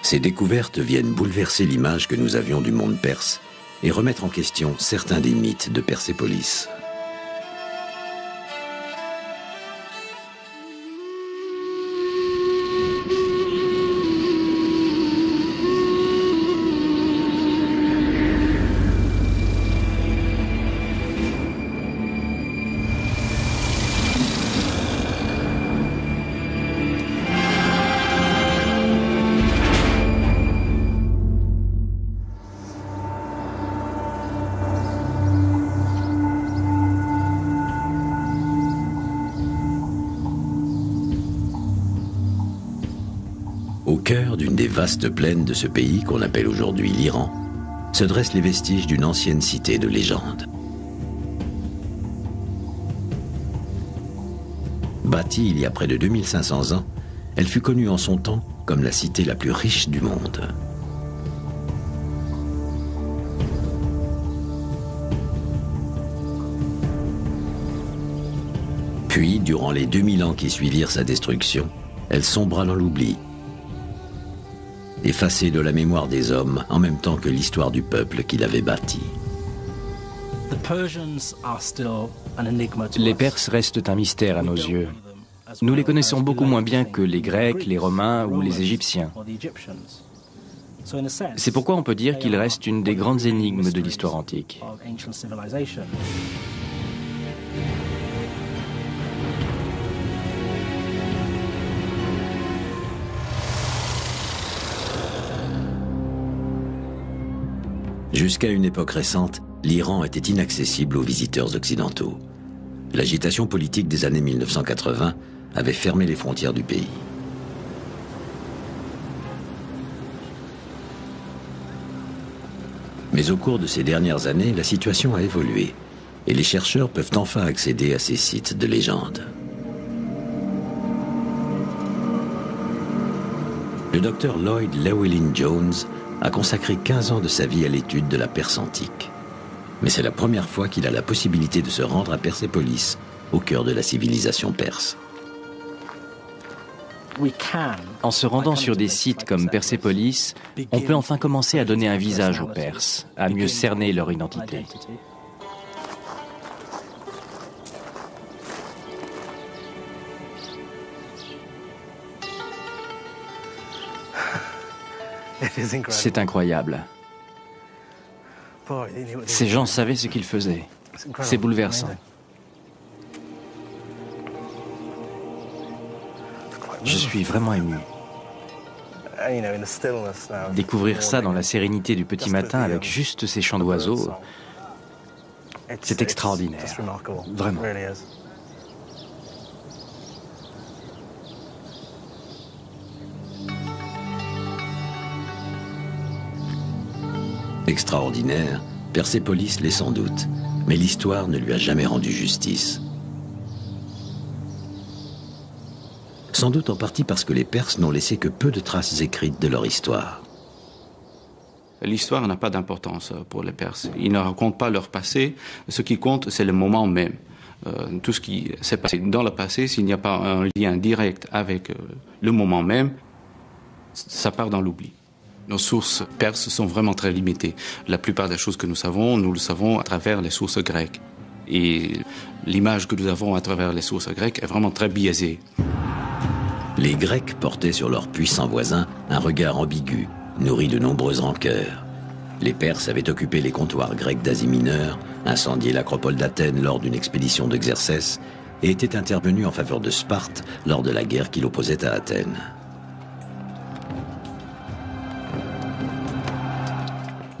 Ces découvertes viennent bouleverser l'image que nous avions du monde perse et remettre en question certains des mythes de Persépolis. Au cœur d'une des vastes plaines de ce pays qu'on appelle aujourd'hui l'Iran, se dressent les vestiges d'une ancienne cité de légende. Bâtie il y a près de 2500 ans, elle fut connue en son temps comme la cité la plus riche du monde. Puis, durant les 2000 ans qui suivirent sa destruction, elle sombra dans l'oubli, effacée de la mémoire des hommes en même temps que l'histoire du peuple qui l'avait bâtie. Les Perses restent un mystère à nos yeux. Nous les connaissons beaucoup moins bien que les Grecs, les Romains ou les Égyptiens. C'est pourquoi on peut dire qu'ils restent une des grandes énigmes de l'histoire antique. Jusqu'à une époque récente, l'Iran était inaccessible aux visiteurs occidentaux. L'agitation politique des années 1980 avait fermé les frontières du pays. Mais au cours de ces dernières années, la situation a évolué et les chercheurs peuvent enfin accéder à ces sites de légende. Le docteur Lloyd Llewellyn-Jones a consacré 15 ans de sa vie à l'étude de la Perse antique. Mais c'est la première fois qu'il a la possibilité de se rendre à Persépolis, au cœur de la civilisation perse. En se rendant sur des sites comme Persépolis, on peut enfin commencer à donner un visage aux Perses, à mieux cerner leur identité. C'est incroyable. Ces gens savaient ce qu'ils faisaient. C'est bouleversant. Je suis vraiment ému. Découvrir ça dans la sérénité du petit matin avec juste ces chants d'oiseaux, c'est extraordinaire. Vraiment. Extraordinaire, Persépolis l'est sans doute, mais l'histoire ne lui a jamais rendu justice. Sans doute en partie parce que les Perses n'ont laissé que peu de traces écrites de leur histoire. L'histoire n'a pas d'importance pour les Perses. Ils ne racontent pas leur passé. Ce qui compte, c'est le moment même. Tout ce qui s'est passé dans le passé, s'il n'y a pas un lien direct avec le moment même, ça part dans l'oubli. Nos sources perses sont vraiment très limitées. La plupart des choses que nous le savons à travers les sources grecques. Et l'image que nous avons à travers les sources grecques est vraiment très biaisée. Les Grecs portaient sur leurs puissants voisins un regard ambigu, nourri de nombreuses rancœurs. Les Perses avaient occupé les comptoirs grecs d'Asie mineure, incendié l'acropole d'Athènes lors d'une expédition d'Exercès et étaient intervenus en faveur de Sparte lors de la guerre qui l'opposait à Athènes.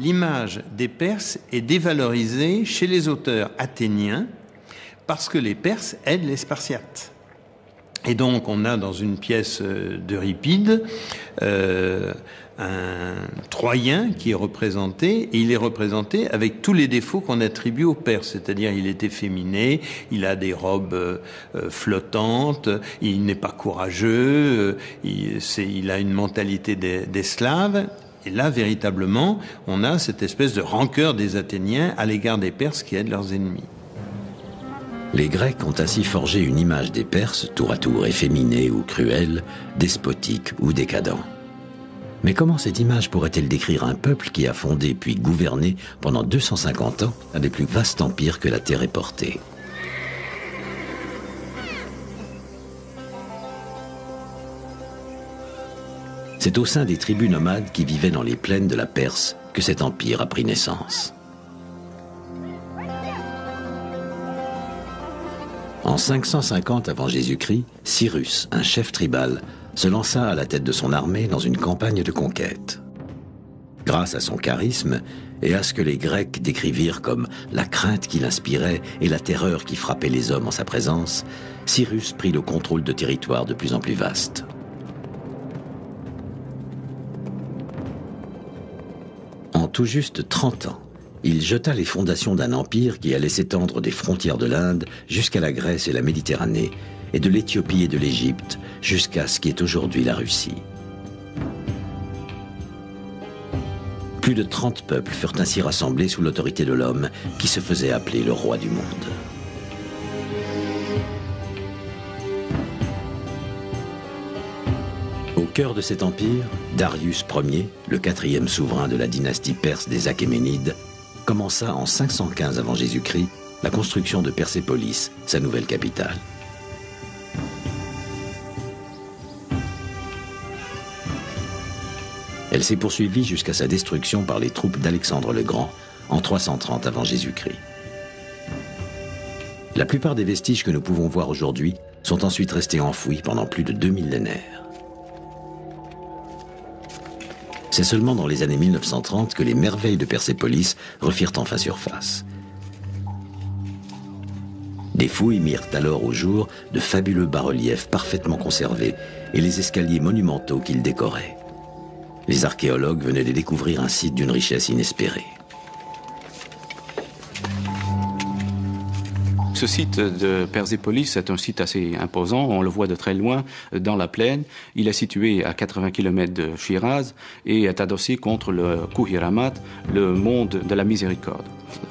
L'image des Perses est dévalorisée chez les auteurs athéniens parce que les Perses aident les Spartiates. Et donc on a dans une pièce d'Euripide un Troyen qui est représenté, et il est représenté avec tous les défauts qu'on attribue aux Perses, c'est-à-dire il est efféminé, il a des robes flottantes, il n'est pas courageux, il a une mentalité d'esclave. Et là, véritablement, on a cette espèce de rancœur des Athéniens à l'égard des Perses qui aident leurs ennemis. Les Grecs ont ainsi forgé une image des Perses, tour à tour efféminés ou cruels, despotiques ou décadents. Mais comment cette image pourrait-elle décrire un peuple qui a fondé puis gouverné pendant 250 ans un des plus vastes empires que la Terre ait porté ? C'est au sein des tribus nomades qui vivaient dans les plaines de la Perse que cet empire a pris naissance. En 550 avant Jésus-Christ, Cyrus, un chef tribal, se lança à la tête de son armée dans une campagne de conquête. Grâce à son charisme et à ce que les Grecs décrivirent comme la crainte qu'il inspirait et la terreur qui frappait les hommes en sa présence, Cyrus prit le contrôle de territoires de plus en plus vastes. En tout juste 30 ans, il jeta les fondations d'un empire qui allait s'étendre des frontières de l'Inde jusqu'à la Grèce et la Méditerranée, et de l'Éthiopie et de l'Égypte jusqu'à ce qui est aujourd'hui la Russie. Plus de 30 peuples furent ainsi rassemblés sous l'autorité de l'homme qui se faisait appeler le roi du monde. Au cœur de cet empire, Darius Ier, le 4e souverain de la dynastie perse des Achéménides, commença en 515 avant Jésus-Christ la construction de Persépolis, sa nouvelle capitale. Elle s'est poursuivie jusqu'à sa destruction par les troupes d'Alexandre le Grand en 330 avant Jésus-Christ. La plupart des vestiges que nous pouvons voir aujourd'hui sont ensuite restés enfouis pendant plus de 2 millénaires. C'est seulement dans les années 1930 que les merveilles de Persépolis refirent enfin surface. Des fouilles mirent alors au jour de fabuleux bas-reliefs parfaitement conservés et les escaliers monumentaux qu'ils décoraient. Les archéologues venaient de découvrir un site d'une richesse inespérée. Ce site de Persépolis est un site assez imposant, on le voit de très loin dans la plaine. Il est situé à 80 km de Shiraz et est adossé contre le Kouhiramat, le monde de la miséricorde.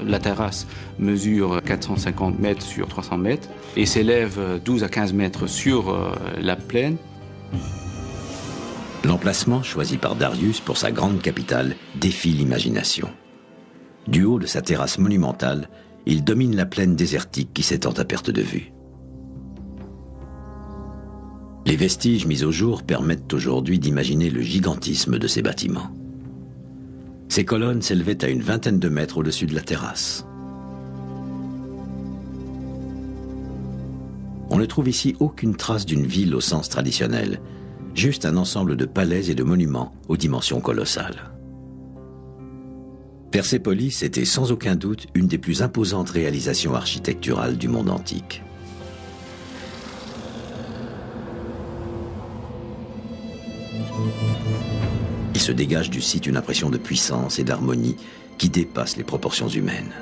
La terrasse mesure 450 mètres sur 300 mètres et s'élève 12 à 15 mètres sur la plaine. L'emplacement choisi par Darius pour sa grande capitale défie l'imagination. Du haut de sa terrasse monumentale, il domine la plaine désertique qui s'étend à perte de vue. Les vestiges mis au jour permettent aujourd'hui d'imaginer le gigantisme de ces bâtiments. Ces colonnes s'élevaient à une vingtaine de mètres au-dessus de la terrasse. On ne trouve ici aucune trace d'une ville au sens traditionnel, juste un ensemble de palais et de monuments aux dimensions colossales. Persépolis était sans aucun doute une des plus imposantes réalisations architecturales du monde antique. Il se dégage du site une impression de puissance et d'harmonie qui dépasse les proportions humaines.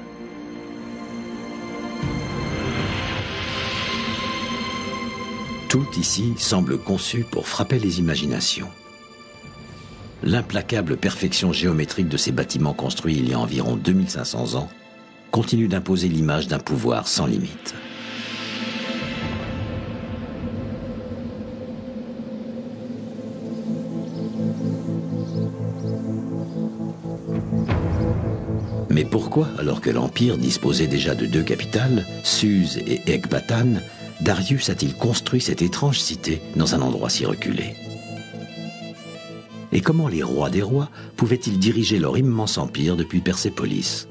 Tout ici semble conçu pour frapper les imaginations. L'implacable perfection géométrique de ces bâtiments construits il y a environ 2500 ans continue d'imposer l'image d'un pouvoir sans limite. Mais pourquoi, alors que l'Empire disposait déjà de 2 capitales, Suse et Ecbatane, Darius a-t-il construit cette étrange cité dans un endroit si reculé ? Et comment les rois des rois pouvaient-ils diriger leur immense empire depuis Persépolis ?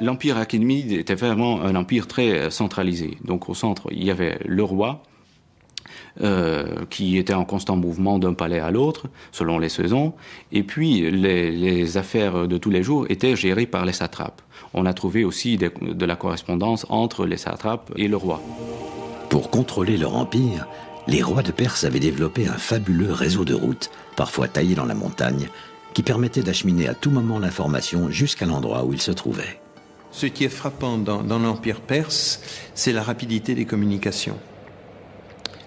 L'empire achéménide était vraiment un empire très centralisé. Donc au centre, il y avait le roi, qui était en constant mouvement d'un palais à l'autre, selon les saisons. Et puis les affaires de tous les jours étaient gérées par les satrapes. On a trouvé aussi de la correspondance entre les satrapes et le roi. Pour contrôler leur empire, les rois de Perse avaient développé un fabuleux réseau de routes, parfois taillées dans la montagne, qui permettait d'acheminer à tout moment l'information jusqu'à l'endroit où ils se trouvaient. Ce qui est frappant dans l'Empire perse, c'est la rapidité des communications.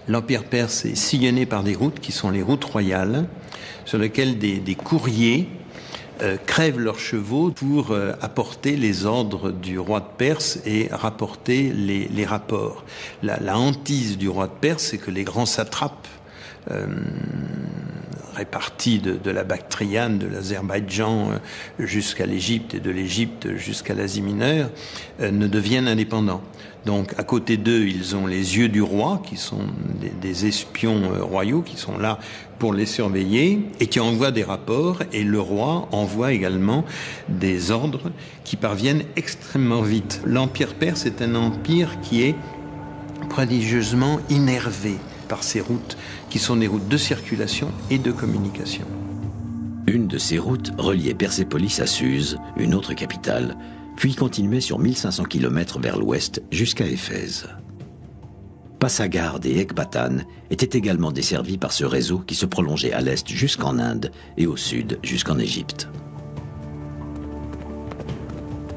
L'Empire perse est sillonné par des routes qui sont les routes royales, sur lesquelles des courriers crèvent leurs chevaux pour apporter les ordres du roi de Perse et rapporter les rapports. La hantise du roi de Perse, c'est que les grands satrapes répartis de la Bactriane, de l'Azerbaïdjan jusqu'à l'Égypte et de l'Égypte jusqu'à l'Asie mineure, ne deviennent indépendants. Donc à côté d'eux, ils ont les yeux du roi, qui sont des espions royaux, qui sont là pour les surveiller et qui envoient des rapports. Et le roi envoie également des ordres qui parviennent extrêmement vite. L'Empire perse est un empire qui est prodigieusement innervé par ces routes, qui sont des routes de circulation et de communication. Une de ces routes reliait Persépolis à Suse, une autre capitale, puis continuait sur 1500 km vers l'ouest jusqu'à Éphèse. Passagarde et Ecbatane étaient également desservis par ce réseau qui se prolongeait à l'est jusqu'en Inde et au sud jusqu'en Égypte.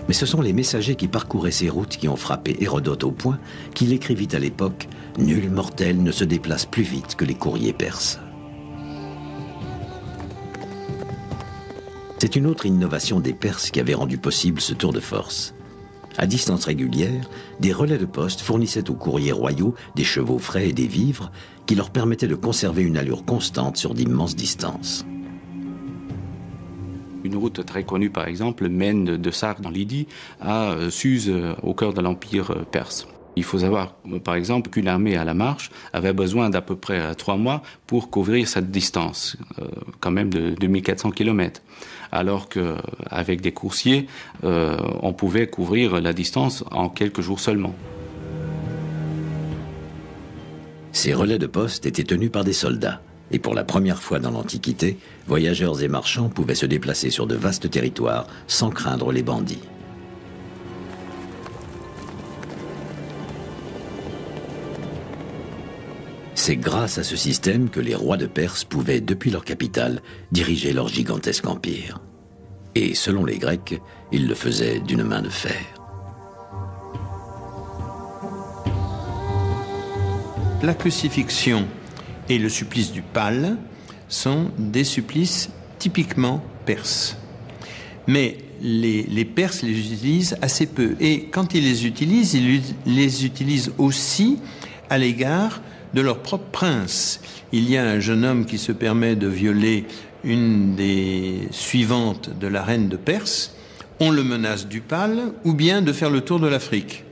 Mais ce sont les messagers qui parcouraient ces routes qui ont frappé Hérodote au point qu'il écrivit à l'époque « Nul mortel ne se déplace plus vite que les courriers perses ». C'est une autre innovation des Perses qui avait rendu possible ce tour de force. À distance régulière, des relais de poste fournissaient aux courriers royaux des chevaux frais et des vivres qui leur permettaient de conserver une allure constante sur d'immenses distances. Une route très connue, par exemple, mène de Sardes en Lydie à Suse, au cœur de l'Empire perse. Il faut savoir, par exemple, qu'une armée à la marche avait besoin d'à peu près 3 mois pour couvrir cette distance, quand même de 2400 km. Alors qu'avec des coursiers, on pouvait couvrir la distance en quelques jours seulement. Ces relais de poste étaient tenus par des soldats. Et pour la première fois dans l'Antiquité, voyageurs et marchands pouvaient se déplacer sur de vastes territoires sans craindre les bandits. C'est grâce à ce système que les rois de Perse pouvaient, depuis leur capitale, diriger leur gigantesque empire. Et selon les Grecs, ils le faisaient d'une main de fer. La crucifixion et le supplice du pal sont des supplices typiquement perses. Mais les Perses les utilisent assez peu. Et quand ils les utilisent aussi à l'égard de leur propre prince. Il y a un jeune homme qui se permet de violer une des suivantes de la reine de Perse. On le menace du pal ou bien de faire le tour de l'Afrique.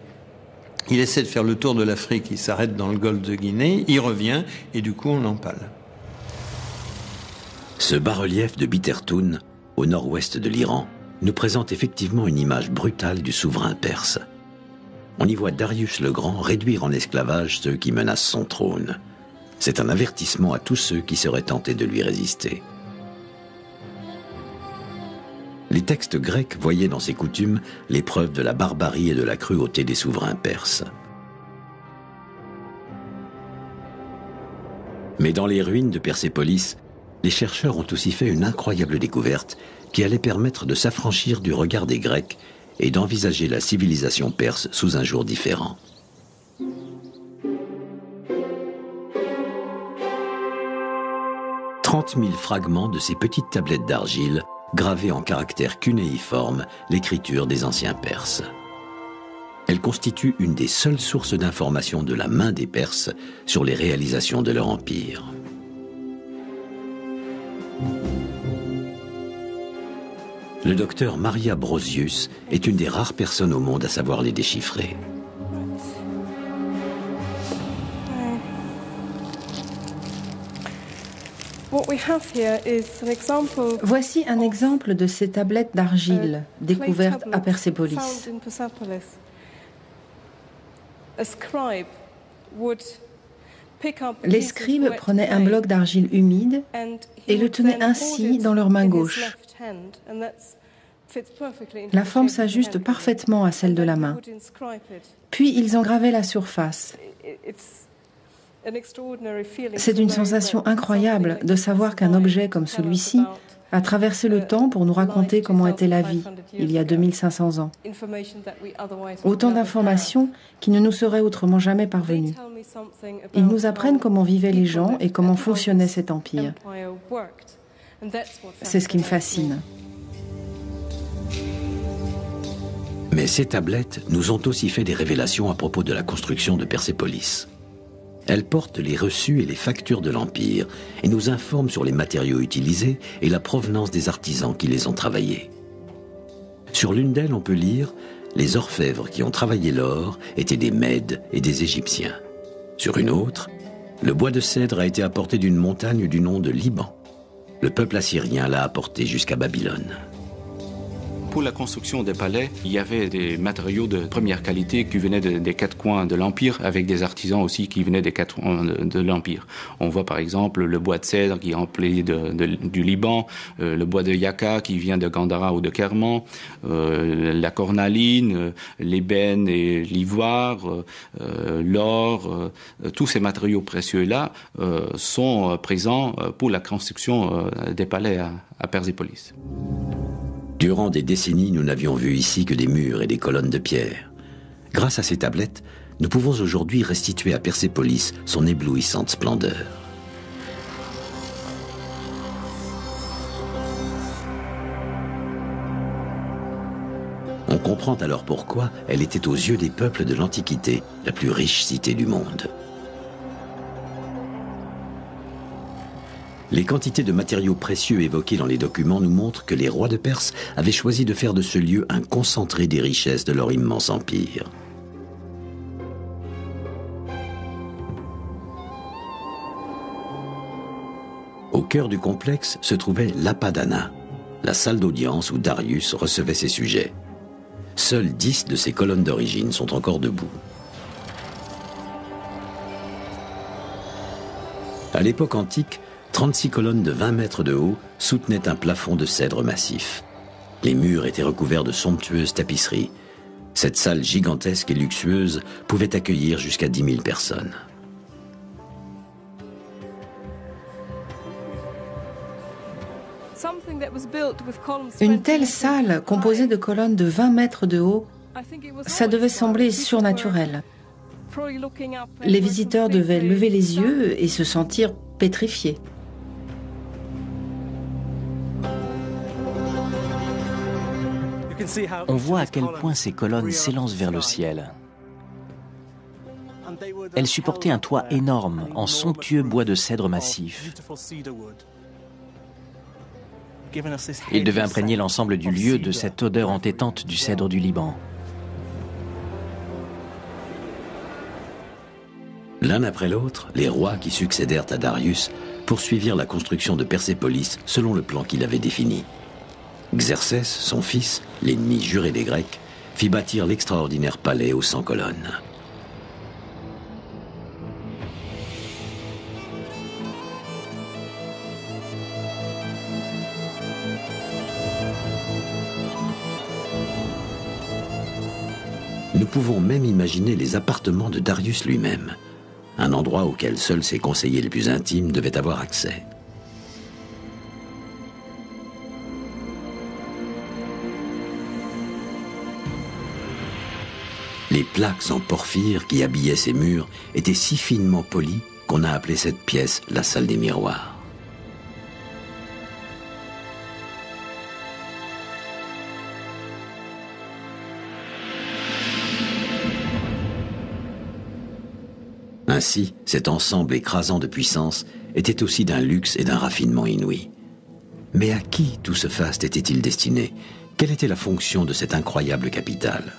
Il essaie de faire le tour de l'Afrique, il s'arrête dans le golfe de Guinée, il revient et du coup on l'empale. Ce bas-relief de Bitertoun, au nord-ouest de l'Iran, nous présente effectivement une image brutale du souverain perse. On y voit Darius le Grand réduire en esclavage ceux qui menacent son trône. C'est un avertissement à tous ceux qui seraient tentés de lui résister. Les textes grecs voyaient dans ces coutumes les preuves de la barbarie et de la cruauté des souverains perses. Mais dans les ruines de Persépolis, les chercheurs ont aussi fait une incroyable découverte qui allait permettre de s'affranchir du regard des Grecs et d'envisager la civilisation perse sous un jour différent. « 30 000 fragments de ces petites tablettes d'argile gravées en caractères cunéiformes l'écriture des anciens Perses. Elles constituent une des seules sources d'information de la main des Perses sur les réalisations de leur empire. Le docteur Maria Brosius est une des rares personnes au monde à savoir les déchiffrer. Voici un exemple de ces tablettes d'argile découvertes à Persépolis. Les scribes prenaient un bloc d'argile humide et le tenaient ainsi dans leur main gauche. La forme s'ajuste parfaitement à celle de la main. Puis ils en gravaient la surface. C'est une sensation incroyable de savoir qu'un objet comme celui-ci a traversé le temps pour nous raconter comment était la vie il y a 2500 ans. Autant d'informations qui ne nous seraient autrement jamais parvenues. Ils nous apprennent comment vivaient les gens et comment fonctionnait cet empire. C'est ce qui me fascine. Mais ces tablettes nous ont aussi fait des révélations à propos de la construction de Persépolis. Elle porte les reçus et les factures de l'Empire et nous informe sur les matériaux utilisés et la provenance des artisans qui les ont travaillés. Sur l'une d'elles, on peut lire « Les orfèvres qui ont travaillé l'or étaient des Mèdes et des Égyptiens ». Sur une autre, « Le bois de cèdre a été apporté d'une montagne du nom de Liban. Le peuple assyrien l'a apporté jusqu'à Babylone. » Pour la construction des palais, il y avait des matériaux de première qualité qui venaient des quatre coins de l'Empire, avec des artisans aussi qui venaient des quatre coins de l'Empire. On voit par exemple le bois de cèdre qui est employé du Liban, le bois de Yaka qui vient de Gandhara ou de Kerman, la cornaline, l'ébène et l'ivoire, l'or, tous ces matériaux précieux-là sont présents pour la construction des palais à Persépolis. Durant des décennies, nous n'avions vu ici que des murs et des colonnes de pierre. Grâce à ces tablettes, nous pouvons aujourd'hui restituer à Persépolis son éblouissante splendeur. On comprend alors pourquoi elle était aux yeux des peuples de l'Antiquité la plus riche cité du monde. Les quantités de matériaux précieux évoquées dans les documents nous montrent que les rois de Perse avaient choisi de faire de ce lieu un concentré des richesses de leur immense empire. Au cœur du complexe se trouvait l'Apadana, la salle d'audience où Darius recevait ses sujets. Seules 10 de ces colonnes d'origine sont encore debout. À l'époque antique, 36 colonnes de 20 mètres de haut soutenaient un plafond de cèdre massif. Les murs étaient recouverts de somptueuses tapisseries. Cette salle gigantesque et luxueuse pouvait accueillir jusqu'à 10 000 personnes. Une telle salle, composée de colonnes de 20 mètres de haut, ça devait sembler surnaturel. Les visiteurs devaient lever les yeux et se sentir pétrifiés. On voit à quel point ces colonnes s'élancent vers le ciel. Elles supportaient un toit énorme en somptueux bois de cèdre massif. Il devait imprégner l'ensemble du lieu de cette odeur entêtante du cèdre du Liban. L'un après l'autre, les rois qui succédèrent à Darius poursuivirent la construction de Persépolis selon le plan qu'il avait défini. Xerxès, son fils, l'ennemi juré des Grecs, fit bâtir l'extraordinaire palais aux 100 colonnes. Nous pouvons même imaginer les appartements de Darius lui-même, un endroit auquel seuls ses conseillers les plus intimes devaient avoir accès. Les plaques en porphyre qui habillaient ces murs étaient si finement polies qu'on a appelé cette pièce la salle des miroirs. Ainsi, cet ensemble écrasant de puissance était aussi d'un luxe et d'un raffinement inouïs. Mais à qui tout ce faste était-il destiné? Quelle était la fonction de cette incroyable capitale?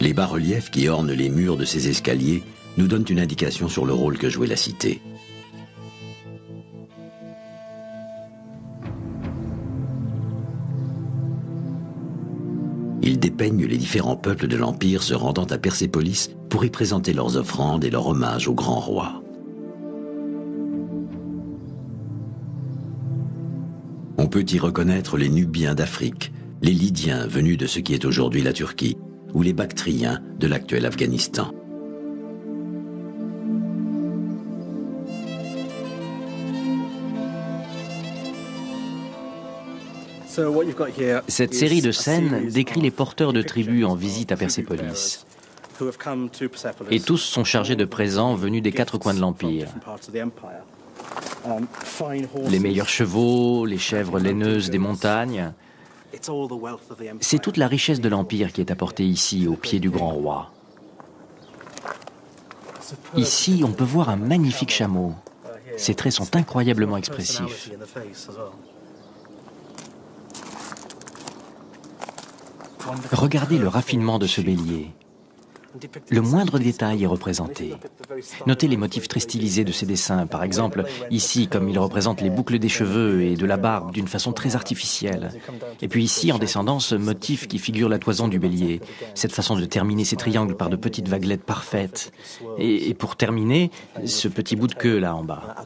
Les bas-reliefs qui ornent les murs de ces escaliers nous donnent une indication sur le rôle que jouait la cité. Ils dépeignent les différents peuples de l'Empire se rendant à Persépolis pour y présenter leurs offrandes et leurs hommages au grand roi. On peut y reconnaître les Nubiens d'Afrique, les Lydiens venus de ce qui est aujourd'hui la Turquie, ou les Bactriens de l'actuel Afghanistan. Cette série de scènes décrit les porteurs de tribus en visite à Persépolis. Et tous sont chargés de présents venus des quatre coins de l'Empire. Les meilleurs chevaux, les chèvres laineuses des montagnes, C'est toute la richesse de l'Empire qui est apportée ici, au pied du grand roi. Ici, on peut voir un magnifique chameau. Ses traits sont incroyablement expressifs. Regardez le raffinement de ce bélier. Le moindre détail est représenté. Notez les motifs très stylisés de ces dessins. Par exemple, ici, comme il représente les boucles des cheveux et de la barbe d'une façon très artificielle. Et puis ici, en descendant, ce motif qui figure la toison du bélier. Cette façon de terminer ces triangles par de petites vaguelettes parfaites. Et pour terminer, ce petit bout de queue là en bas.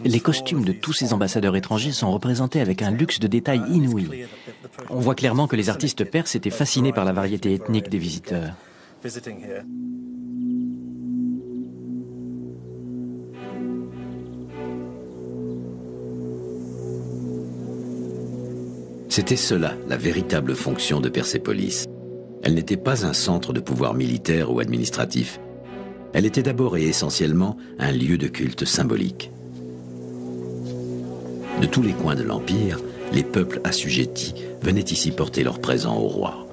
Les costumes de tous ces ambassadeurs étrangers sont représentés avec un luxe de détails inouï. On voit clairement que les artistes perses étaient fascinés par la variété ethnique des visiteurs. C'était cela, la véritable fonction de Persépolis. Elle n'était pas un centre de pouvoir militaire ou administratif. Elle était d'abord et essentiellement un lieu de culte symbolique. De tous les coins de l'Empire, les peuples assujettis venaient ici porter leur présent au roi.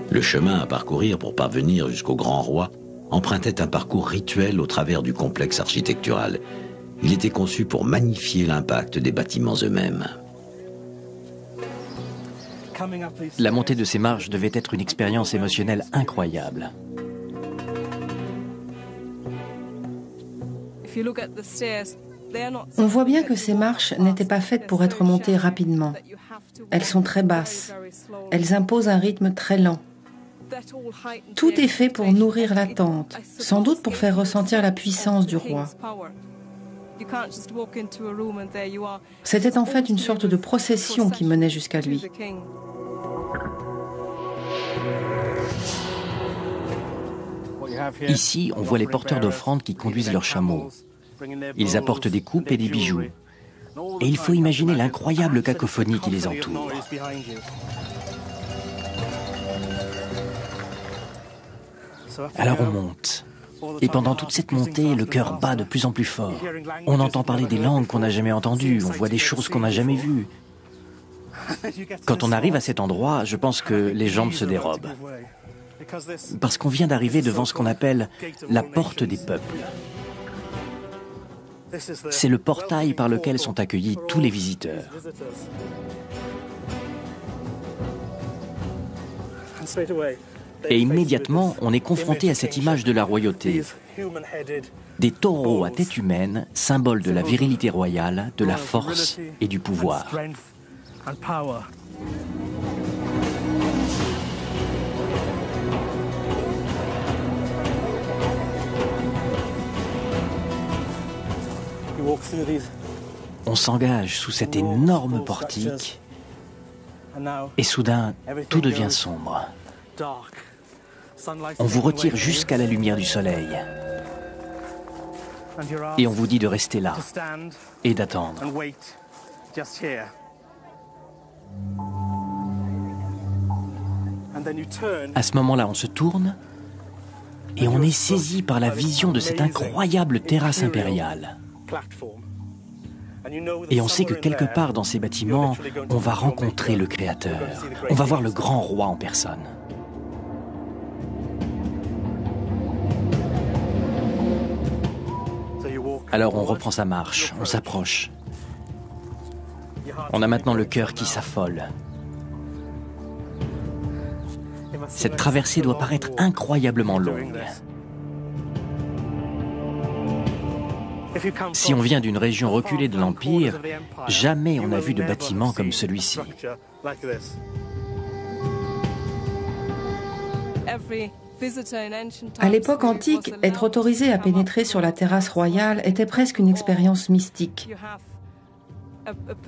Le chemin à parcourir pour parvenir jusqu'au grand roi empruntait un parcours rituel au travers du complexe architectural. Il était conçu pour magnifier l'impact des bâtiments eux-mêmes. La montée de ces marches devait être une expérience émotionnelle incroyable. On voit bien que ces marches n'étaient pas faites pour être montées rapidement. Elles sont très basses. Elles imposent un rythme très lent. Tout est fait pour nourrir l'attente, sans doute pour faire ressentir la puissance du roi. C'était en fait une sorte de procession qui menait jusqu'à lui. Ici, on voit les porteurs d'offrandes qui conduisent leurs chameaux. Ils apportent des coupes et des bijoux. Et il faut imaginer l'incroyable cacophonie qui les entoure. Alors on monte. Et pendant toute cette montée, le cœur bat de plus en plus fort. On entend parler des langues qu'on n'a jamais entendues, on voit des choses qu'on n'a jamais vues. Quand on arrive à cet endroit, je pense que les jambes se dérobent. Parce qu'on vient d'arriver devant ce qu'on appelle la porte des peuples. C'est le portail par lequel sont accueillis tous les visiteurs. Et immédiatement, on est confronté à cette image de la royauté. Des taureaux à tête humaine, symbole de la virilité royale, de la force et du pouvoir. On s'engage sous cet énorme portique et soudain, tout devient sombre. On vous retire jusqu'à la lumière du soleil et on vous dit de rester là et d'attendre. À ce moment-là, on se tourne et on est saisi par la vision de cette incroyable terrasse impériale. Et on sait que quelque part dans ces bâtiments, on va rencontrer le Créateur. On va voir le grand roi en personne. Alors on reprend sa marche, on s'approche. On a maintenant le cœur qui s'affole. Cette traversée doit paraître incroyablement longue. Si on vient d'une région reculée de l'Empire, jamais on n'a vu de bâtiment comme celui-ci. À l'époque antique, être autorisé à pénétrer sur la terrasse royale était presque une expérience mystique.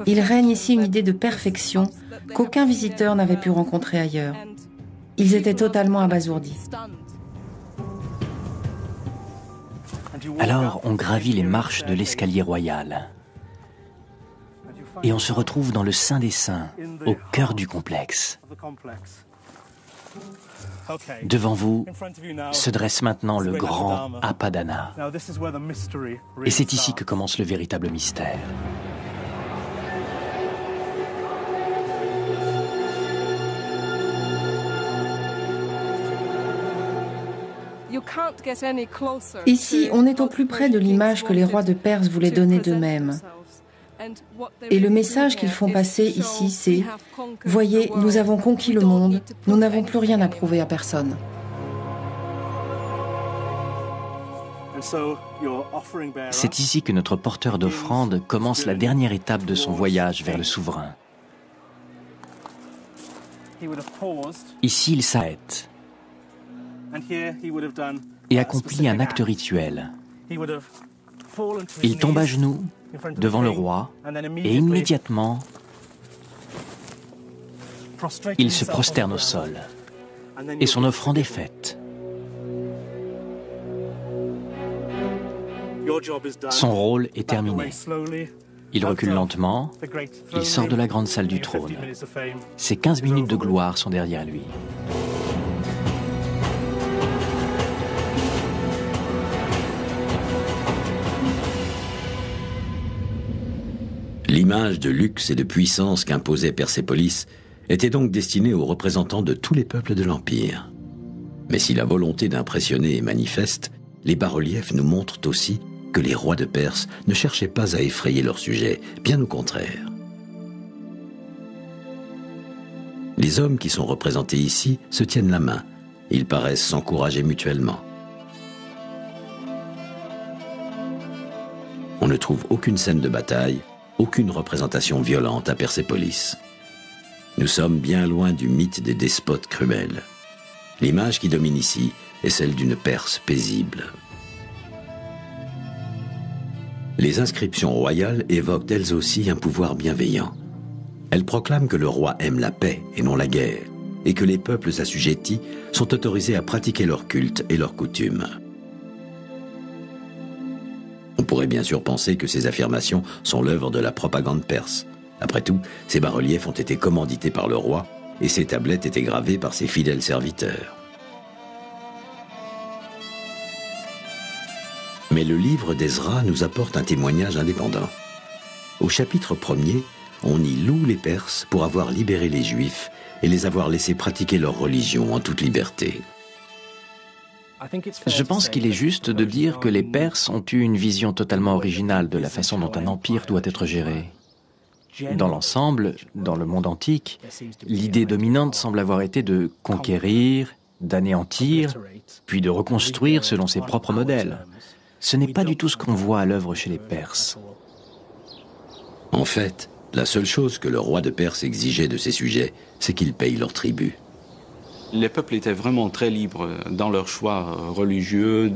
Il règne ici une idée de perfection qu'aucun visiteur n'avait pu rencontrer ailleurs. Ils étaient totalement abasourdis. Alors, on gravit les marches de l'escalier royal. Et on se retrouve dans le Saint des Saints, au cœur du complexe. Devant vous se dresse maintenant le grand Apadana. Et c'est ici que commence le véritable mystère. Ici, on est au plus près de l'image que les rois de Perse voulaient donner d'eux-mêmes. Et le message qu'ils font passer ici, c'est « Voyez, nous avons conquis le monde, nous n'avons plus rien à prouver à personne. » C'est ici que notre porteur d'offrande commence la dernière étape de son voyage vers le souverain. Ici, il s'arrête et accomplit un acte rituel. Il tombe à genoux devant le roi et immédiatement, il se prosterne au sol et son offrande est faite. Son rôle est terminé. Il recule lentement, il sort de la grande salle du trône. Ses 15 minutes de gloire sont derrière lui. L'image de luxe et de puissance qu'imposait Persépolis était donc destinée aux représentants de tous les peuples de l'Empire. Mais si la volonté d'impressionner est manifeste, les bas-reliefs nous montrent aussi que les rois de Perse ne cherchaient pas à effrayer leurs sujets, bien au contraire. Les hommes qui sont représentés ici se tiennent la main. Ils paraissent s'encourager mutuellement. On ne trouve aucune scène de bataille, aucune représentation violente à Persépolis. Nous sommes bien loin du mythe des despotes cruels. L'image qui domine ici est celle d'une Perse paisible. Les inscriptions royales évoquent elles aussi un pouvoir bienveillant. Elles proclament que le roi aime la paix et non la guerre, et que les peuples assujettis sont autorisés à pratiquer leur culte et leurs coutumes. On pourrait bien sûr penser que ces affirmations sont l'œuvre de la propagande perse. Après tout, ces bas-reliefs ont été commandités par le roi et ces tablettes étaient gravées par ses fidèles serviteurs. Mais le livre d'Ezra nous apporte un témoignage indépendant. Au chapitre 1er, on y loue les Perses pour avoir libéré les Juifs et les avoir laissés pratiquer leur religion en toute liberté. Je pense qu'il est juste de dire que les Perses ont eu une vision totalement originale de la façon dont un empire doit être géré. Dans l'ensemble, dans le monde antique, l'idée dominante semble avoir été de conquérir, d'anéantir, puis de reconstruire selon ses propres modèles. Ce n'est pas du tout ce qu'on voit à l'œuvre chez les Perses. En fait, la seule chose que le roi de Perse exigeait de ses sujets, c'est qu'ils payent leur tribut. Les peuples étaient vraiment très libres dans leurs choix religieux.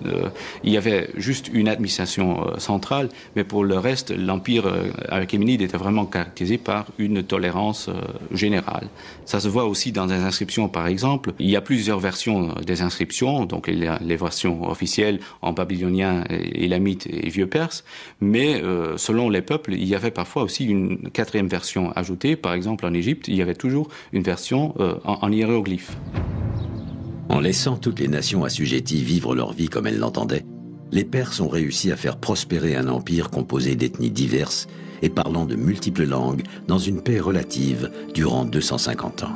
Il y avait juste une administration centrale, mais pour le reste, l'empire achéménide était vraiment caractérisé par une tolérance générale. Ça se voit aussi dans les inscriptions, par exemple. Il y a plusieurs versions des inscriptions, donc il y a les versions officielles en babylonien, élamite et vieux perse, mais selon les peuples, il y avait parfois aussi une quatrième version ajoutée. Par exemple, en Égypte, il y avait toujours une version en hiéroglyphes. En laissant toutes les nations assujetties vivre leur vie comme elles l'entendaient, les Perses ont réussi à faire prospérer un empire composé d'ethnies diverses et parlant de multiples langues dans une paix relative durant 250 ans.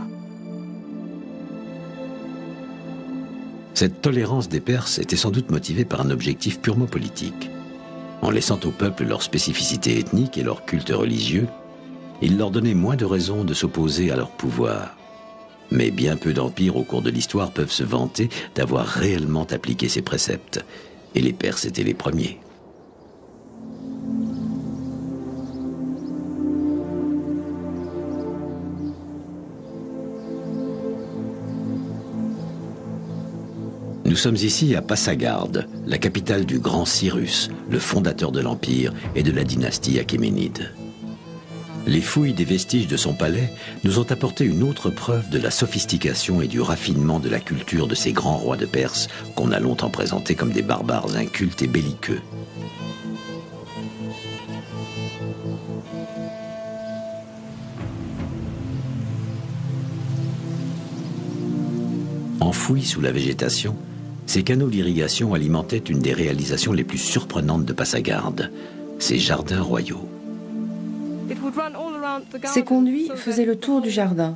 Cette tolérance des Perses était sans doute motivée par un objectif purement politique. En laissant au peuple leur spécificité ethnique et leur culte religieux, ils leur donnaient moins de raisons de s'opposer à leur pouvoir. Mais bien peu d'empires au cours de l'histoire peuvent se vanter d'avoir réellement appliqué ces préceptes. Et les Perses étaient les premiers. Nous sommes ici à Passagarde, la capitale du grand Cyrus, le fondateur de l'Empire et de la dynastie achéménide. Les fouilles des vestiges de son palais nous ont apporté une autre preuve de la sophistication et du raffinement de la culture de ces grands rois de Perse qu'on a longtemps présentés comme des barbares incultes et belliqueux. Enfouis sous la végétation, ces canaux d'irrigation alimentaient une des réalisations les plus surprenantes de Passagarde, ces jardins royaux. Ces conduits faisaient le tour du jardin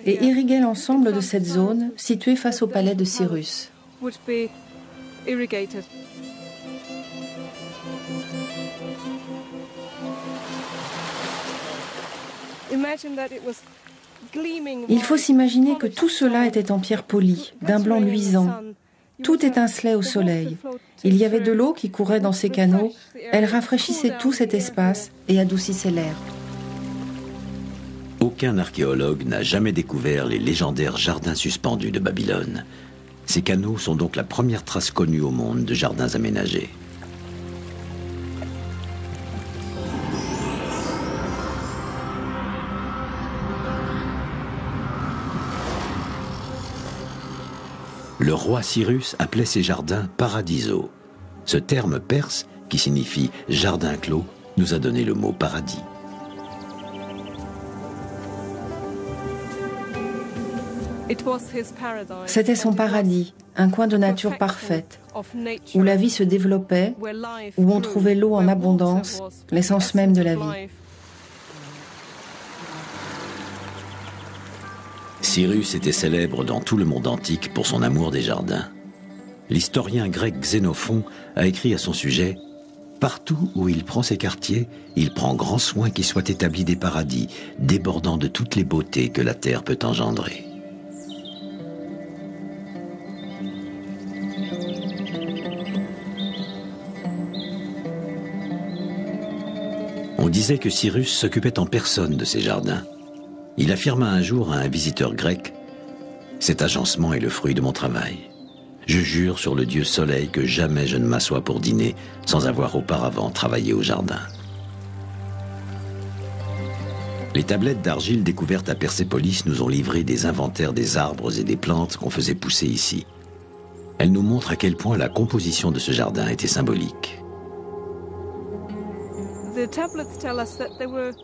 et irriguaient l'ensemble de cette zone située face au palais de Cyrus. Il faut s'imaginer que tout cela était en pierre polie, d'un blanc luisant. Tout étincelait au soleil. Il y avait de l'eau qui courait dans ces canaux. Elle rafraîchissait tout cet espace et adoucissait l'air. Aucun archéologue n'a jamais découvert les légendaires jardins suspendus de Babylone. Ces canaux sont donc la première trace connue au monde de jardins aménagés. Le roi Cyrus appelait ces jardins paradiso. Ce terme perse, qui signifie jardin clos, nous a donné le mot paradis. C'était son paradis, un coin de nature parfaite, où la vie se développait, où on trouvait l'eau en abondance, l'essence même de la vie. Cyrus était célèbre dans tout le monde antique pour son amour des jardins. L'historien grec Xénophon a écrit à son sujet « Partout où il prend ses quartiers, il prend grand soin qu'ils soient établis des paradis, débordant de toutes les beautés que la terre peut engendrer. » On disait que Cyrus s'occupait en personne de ces jardins. Il affirma un jour à un visiteur grec « Cet agencement est le fruit de mon travail. Je jure sur le dieu soleil que jamais je ne m'assois pour dîner sans avoir auparavant travaillé au jardin. » Les tablettes d'argile découvertes à Persépolis nous ont livré des inventaires des arbres et des plantes qu'on faisait pousser ici. Elles nous montrent à quel point la composition de ce jardin était symbolique.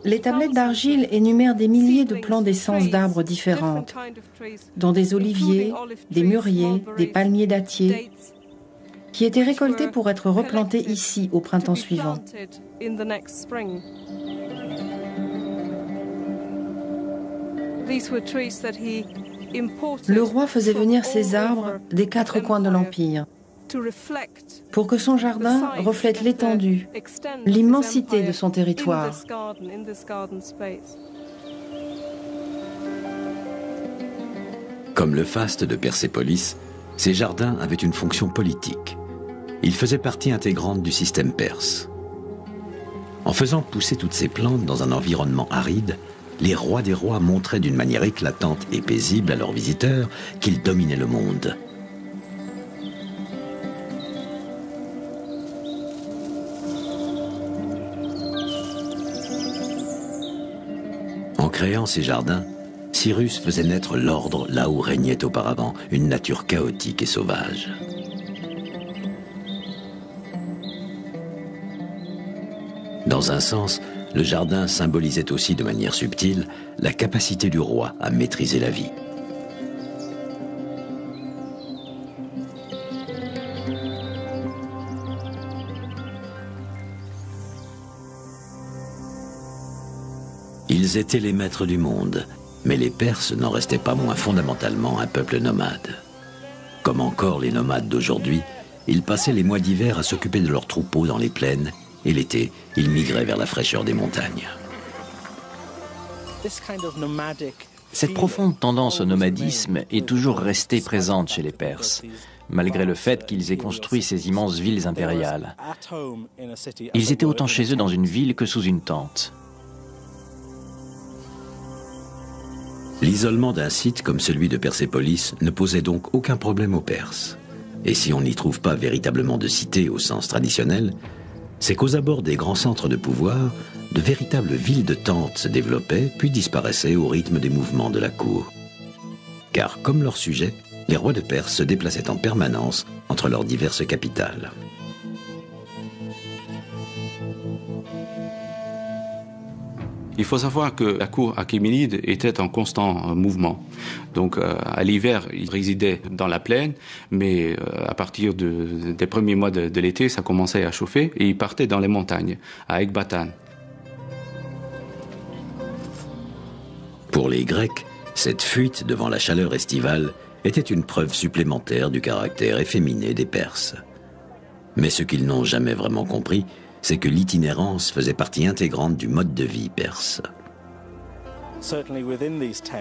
Les tablettes d'argile énumèrent des milliers de plants d'essence d'arbres différentes, dont des oliviers, des mûriers, des palmiers dattiers, qui étaient récoltés pour être replantés ici au printemps suivant. Le roi faisait venir ces arbres des 4 coins de l'Empire, pour que son jardin reflète l'étendue, l'immensité de son territoire. Comme le faste de Persépolis, ces jardins avaient une fonction politique. Ils faisaient partie intégrante du système perse. En faisant pousser toutes ces plantes dans un environnement aride, les rois des rois montraient d'une manière éclatante et paisible à leurs visiteurs qu'ils dominaient le monde. En créant ces jardins, Cyrus faisait naître l'ordre là où régnait auparavant une nature chaotique et sauvage. Dans un sens, le jardin symbolisait aussi de manière subtile la capacité du roi à maîtriser la vie. Ils étaient les maîtres du monde, mais les Perses n'en restaient pas moins fondamentalement un peuple nomade. Comme encore les nomades d'aujourd'hui, ils passaient les mois d'hiver à s'occuper de leurs troupeaux dans les plaines, et l'été, ils migraient vers la fraîcheur des montagnes. Cette profonde tendance au nomadisme est toujours restée présente chez les Perses, malgré le fait qu'ils aient construit ces immenses villes impériales. Ils étaient autant chez eux dans une ville que sous une tente. L'isolement d'un site comme celui de Persépolis ne posait donc aucun problème aux Perses. Et si on n'y trouve pas véritablement de cité au sens traditionnel, c'est qu'aux abords des grands centres de pouvoir, de véritables villes de tentes se développaient puis disparaissaient au rythme des mouvements de la cour. Car comme leurs sujets, les rois de Perse se déplaçaient en permanence entre leurs diverses capitales. Il faut savoir que la cour achéménide était en constant mouvement. Donc à l'hiver, ils résidaient dans la plaine, mais à partir des premiers mois de l'été, ça commençait à chauffer et ils partaient dans les montagnes, à Ekbatane. Pour les Grecs, cette fuite devant la chaleur estivale était une preuve supplémentaire du caractère efféminé des Perses. Mais ce qu'ils n'ont jamais vraiment compris, c'est que l'itinérance faisait partie intégrante du mode de vie perse.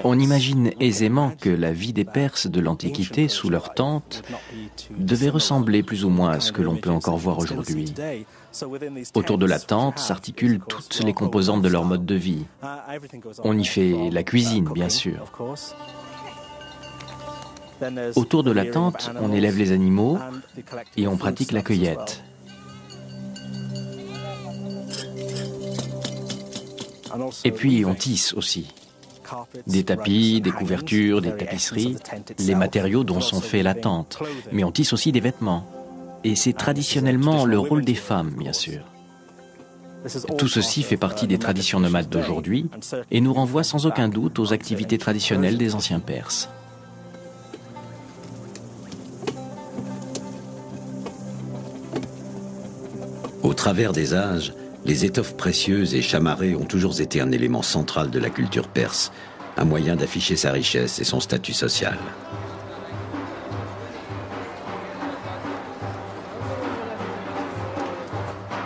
On imagine aisément que la vie des Perses de l'Antiquité, sous leurs tentes, devait ressembler plus ou moins à ce que l'on peut encore voir aujourd'hui. Autour de la tente s'articulent toutes les composantes de leur mode de vie. On y fait la cuisine, bien sûr. Autour de la tente, on élève les animaux et on pratique la cueillette. Et puis on tisse aussi. Des tapis, des couvertures, des tapisseries, les matériaux dont sont faits la tente. Mais on tisse aussi des vêtements. Et c'est traditionnellement le rôle des femmes, bien sûr. Tout ceci fait partie des traditions nomades d'aujourd'hui et nous renvoie sans aucun doute aux activités traditionnelles des anciens Perses. Au travers des âges, les étoffes précieuses et chamarrées ont toujours été un élément central de la culture perse, un moyen d'afficher sa richesse et son statut social.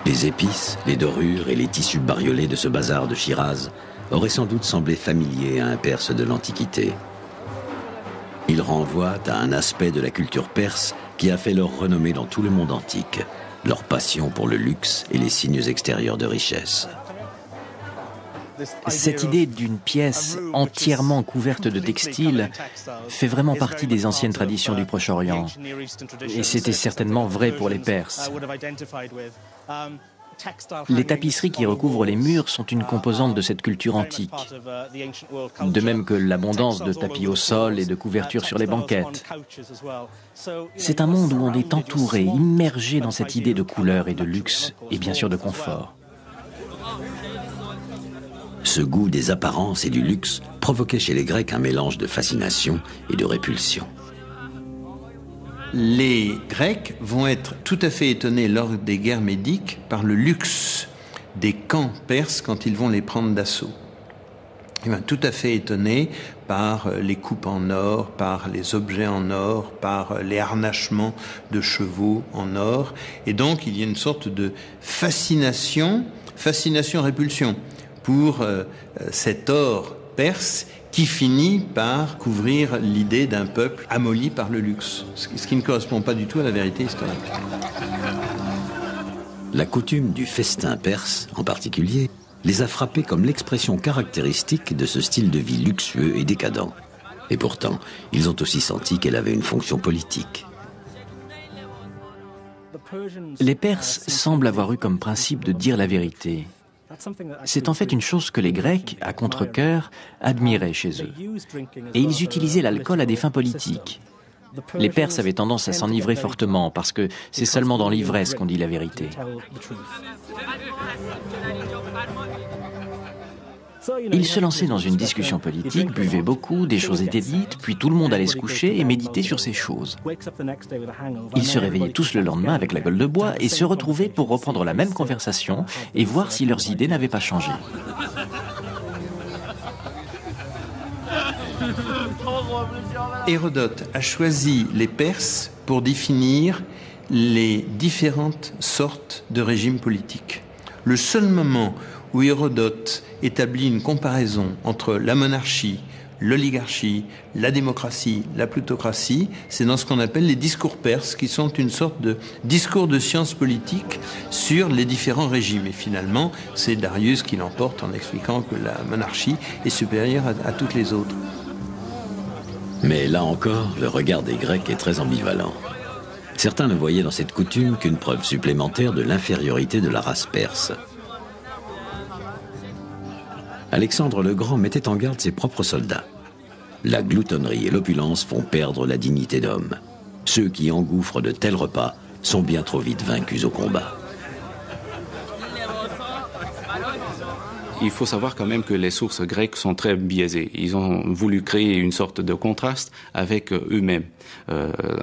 Les épices, les dorures et les tissus bariolés de ce bazar de Shiraz auraient sans doute semblé familiers à un Perse de l'Antiquité. Ils renvoient à un aspect de la culture perse qui a fait leur renommée dans tout le monde antique, leur passion pour le luxe et les signes extérieurs de richesse. Cette idée d'une pièce entièrement couverte de textiles fait vraiment partie des anciennes traditions du Proche-Orient. Et c'était certainement vrai pour les Perses. Les tapisseries qui recouvrent les murs sont une composante de cette culture antique, de même que l'abondance de tapis au sol et de couvertures sur les banquettes. C'est un monde où on est entouré, immergé dans cette idée de couleur et de luxe, et bien sûr de confort. Ce goût des apparences et du luxe provoquait chez les Grecs un mélange de fascination et de répulsion. Les Grecs vont être tout à fait étonnés lors des guerres médiques par le luxe des camps perses quand ils vont les prendre d'assaut. Ils vont être tout à fait étonnés par les coupes en or, par les objets en or, par les harnachements de chevaux en or. Et donc il y a une sorte de fascination-répulsion pour cet or perse qui finit par couvrir l'idée d'un peuple amolli par le luxe, ce qui ne correspond pas du tout à la vérité historique. La coutume du festin perse, en particulier, les a frappés comme l'expression caractéristique de ce style de vie luxueux et décadent. Et pourtant, ils ont aussi senti qu'elle avait une fonction politique. Les Perses semblent avoir eu comme principe de dire la vérité. C'est en fait une chose que les Grecs, à contre-cœur, admiraient chez eux. Et ils utilisaient l'alcool à des fins politiques. Les Perses avaient tendance à s'enivrer fortement parce que c'est seulement dans l'ivresse qu'on dit la vérité. Ils se lançaient dans une discussion politique, buvaient beaucoup, des choses étaient dites, puis tout le monde allait se coucher et méditer sur ces choses. Ils se réveillaient tous le lendemain avec la gueule de bois et se retrouvaient pour reprendre la même conversation et voir si leurs idées n'avaient pas changé. Hérodote a choisi les Perses pour définir les différentes sortes de régimes politiques. Le seul moment où Hérodote établit une comparaison entre la monarchie, l'oligarchie, la démocratie, la plutocratie, c'est dans ce qu'on appelle les discours perses, qui sont une sorte de discours de science politique sur les différents régimes. Et finalement, c'est Darius qui l'emporte en expliquant que la monarchie est supérieure à toutes les autres. Mais là encore, le regard des Grecs est très ambivalent. Certains ne voyaient dans cette coutume qu'une preuve supplémentaire de l'infériorité de la race perse. Alexandre le Grand mettait en garde ses propres soldats. La gloutonnerie et l'opulence font perdre la dignité d'homme. Ceux qui engouffrent de tels repas sont bien trop vite vaincus au combat. Il faut savoir quand même que les sources grecques sont très biaisées. Ils ont voulu créer une sorte de contraste avec eux-mêmes,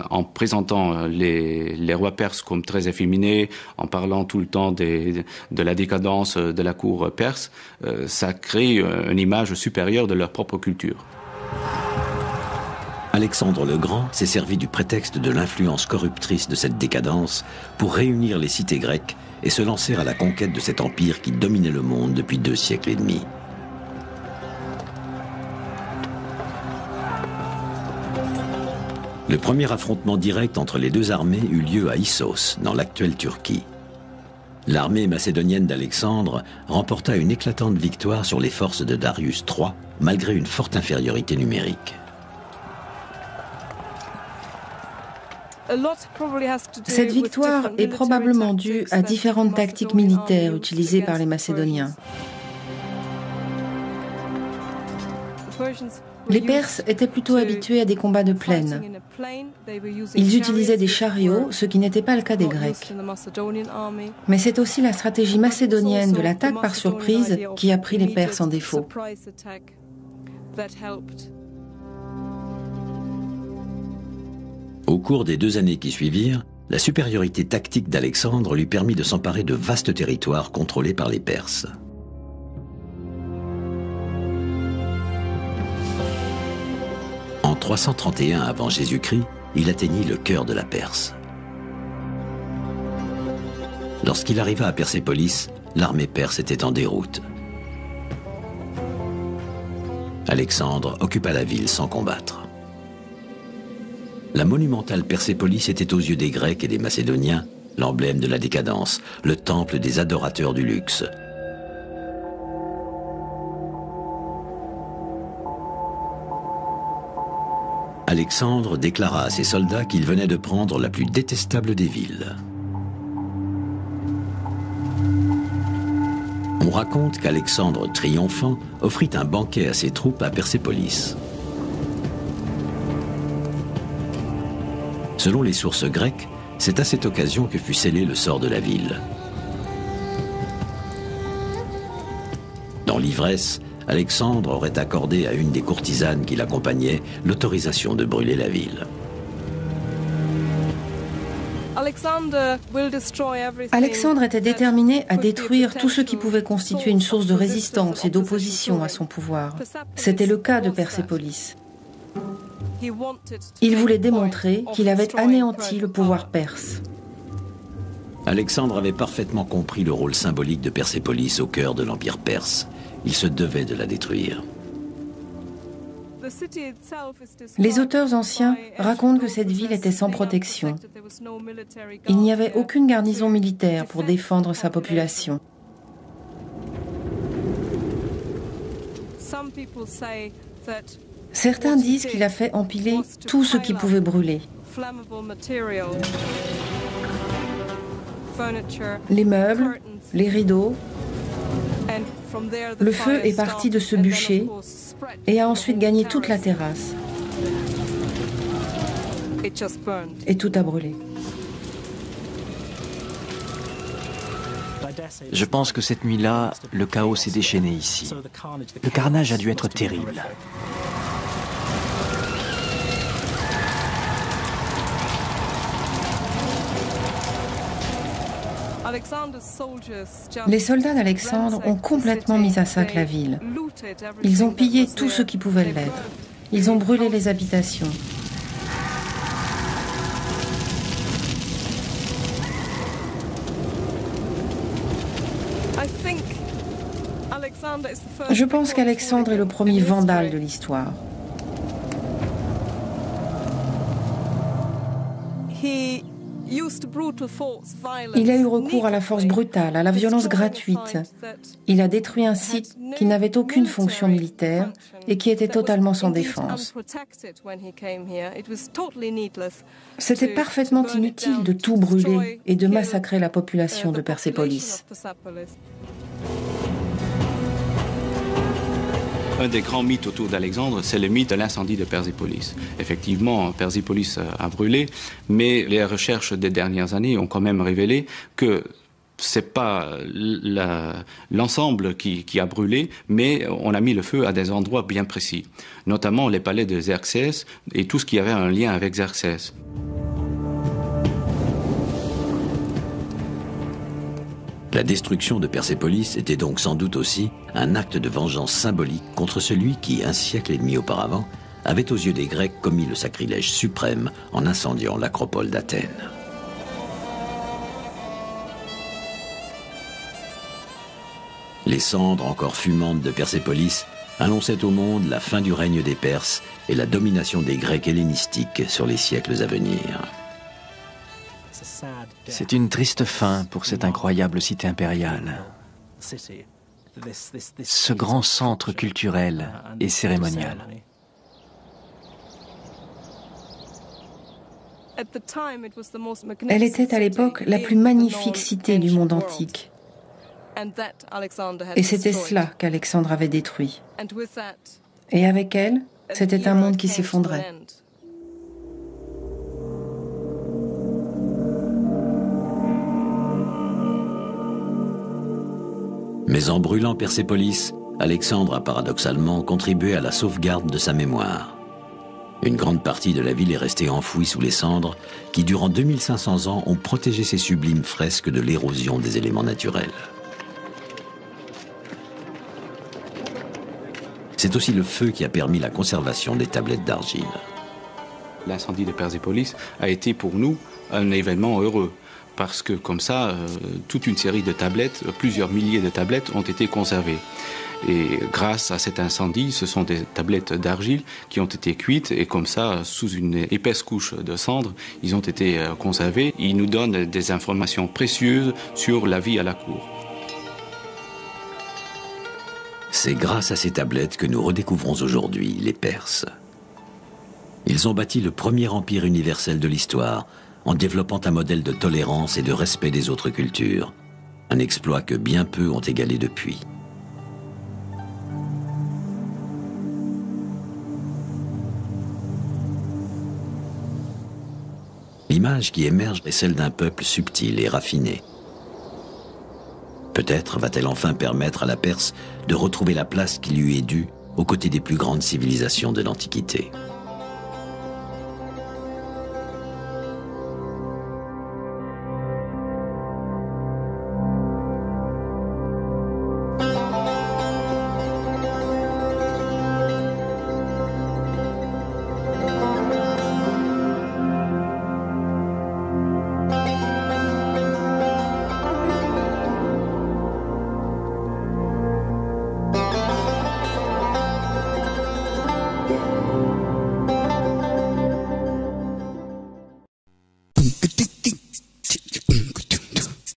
en présentant les rois perses comme très efféminés, en parlant tout le temps de la décadence de la cour perse. Ça crée une image supérieure de leur propre culture. Alexandre le Grand s'est servi du prétexte de l'influence corruptrice de cette décadence pour réunir les cités grecques et se lancer à la conquête de cet empire qui dominait le monde depuis 2 siècles et demi. Le premier affrontement direct entre les 2 armées eut lieu à Issos, dans l'actuelle Turquie. L'armée macédonienne d'Alexandre remporta une éclatante victoire sur les forces de Darius III, malgré une forte infériorité numérique. Cette victoire est probablement due à différentes tactiques militaires utilisées par les Macédoniens. Les Perses étaient plutôt habitués à des combats de plaine. Ils utilisaient des chariots, ce qui n'était pas le cas des Grecs. Mais c'est aussi la stratégie macédonienne de l'attaque par surprise qui a pris les Perses en défaut. Au cours des 2 années qui suivirent, la supériorité tactique d'Alexandre lui permit de s'emparer de vastes territoires contrôlés par les Perses. En 331 avant Jésus-Christ, il atteignit le cœur de la Perse. Lorsqu'il arriva à Persépolis, l'armée perse était en déroute. Alexandre occupa la ville sans combattre. La monumentale Persépolis était aux yeux des Grecs et des Macédoniens l'emblème de la décadence, le temple des adorateurs du luxe. Alexandre déclara à ses soldats qu'il venait de prendre la plus détestable des villes. On raconte qu'Alexandre, triomphant, offrit un banquet à ses troupes à Persépolis. Selon les sources grecques, c'est à cette occasion que fut scellé le sort de la ville. Dans l'ivresse, Alexandre aurait accordé à une des courtisanes qui l'accompagnait l'autorisation de brûler la ville. Alexandre était déterminé à détruire tout ce qui pouvait constituer une source de résistance et d'opposition à son pouvoir. C'était le cas de Persépolis. Il voulait démontrer qu'il avait anéanti le pouvoir perse. Alexandre avait parfaitement compris le rôle symbolique de Persépolis au cœur de l'Empire perse. Il se devait de la détruire. Les auteurs anciens racontent que cette ville était sans protection. Il n'y avait aucune garnison militaire pour défendre sa population. Certains disent qu'il a fait empiler tout ce qui pouvait brûler. Les meubles, les rideaux. Le feu est parti de ce bûcher et a ensuite gagné toute la terrasse. Et tout a brûlé. Je pense que cette nuit-là, le chaos s'est déchaîné ici. Le carnage a dû être terrible. Les soldats d'Alexandre ont complètement mis à sac la ville. Ils ont pillé tout ce qui pouvait l'être. Ils ont brûlé les habitations. Je pense qu'Alexandre est le premier vandale de l'histoire. Il a eu recours à la force brutale, à la violence gratuite. Il a détruit un site qui n'avait aucune fonction militaire et qui était totalement sans défense. C'était parfaitement inutile de tout brûler et de massacrer la population de Persépolis. Un des grands mythes autour d'Alexandre, c'est le mythe de l'incendie de Persépolis. Effectivement, Persépolis a brûlé, mais les recherches des dernières années ont quand même révélé que c'est pas l'ensemble qui a brûlé, mais on a mis le feu à des endroits bien précis, notamment les palais de Xerxès et tout ce qui avait un lien avec Xerxès. La destruction de Persépolis était donc sans doute aussi un acte de vengeance symbolique contre celui qui, un siècle et demi auparavant, avait aux yeux des Grecs commis le sacrilège suprême en incendiant l'acropole d'Athènes. Les cendres encore fumantes de Persépolis annonçaient au monde la fin du règne des Perses et la domination des Grecs hellénistiques sur les siècles à venir. C'est une triste fin pour cette incroyable cité impériale. Ce grand centre culturel et cérémonial. Elle était à l'époque la plus magnifique cité du monde antique. Et c'était cela qu'Alexandre avait détruit. Et avec elle, c'était un monde qui s'effondrait. Mais en brûlant Persépolis, Alexandre a paradoxalement contribué à la sauvegarde de sa mémoire. Une grande partie de la ville est restée enfouie sous les cendres qui, durant 2500 ans, ont protégé ces sublimes fresques de l'érosion des éléments naturels. C'est aussi le feu qui a permis la conservation des tablettes d'argile. L'incendie de Persépolis a été pour nous un événement heureux, parce que comme ça, toute une série de tablettes, plusieurs milliers de tablettes ont été conservées. Et grâce à cet incendie, ce sont des tablettes d'argile qui ont été cuites et comme ça, sous une épaisse couche de cendres, ils ont été conservés. Ils nous donnent des informations précieuses sur la vie à la cour. C'est grâce à ces tablettes que nous redécouvrons aujourd'hui les Perses. Ils ont bâti le premier empire universel de l'histoire en développant un modèle de tolérance et de respect des autres cultures, un exploit que bien peu ont égalé depuis. L'image qui émerge est celle d'un peuple subtil et raffiné. Peut-être va-t-elle enfin permettre à la Perse de retrouver la place qui lui est due aux côtés des plus grandes civilisations de l'Antiquité.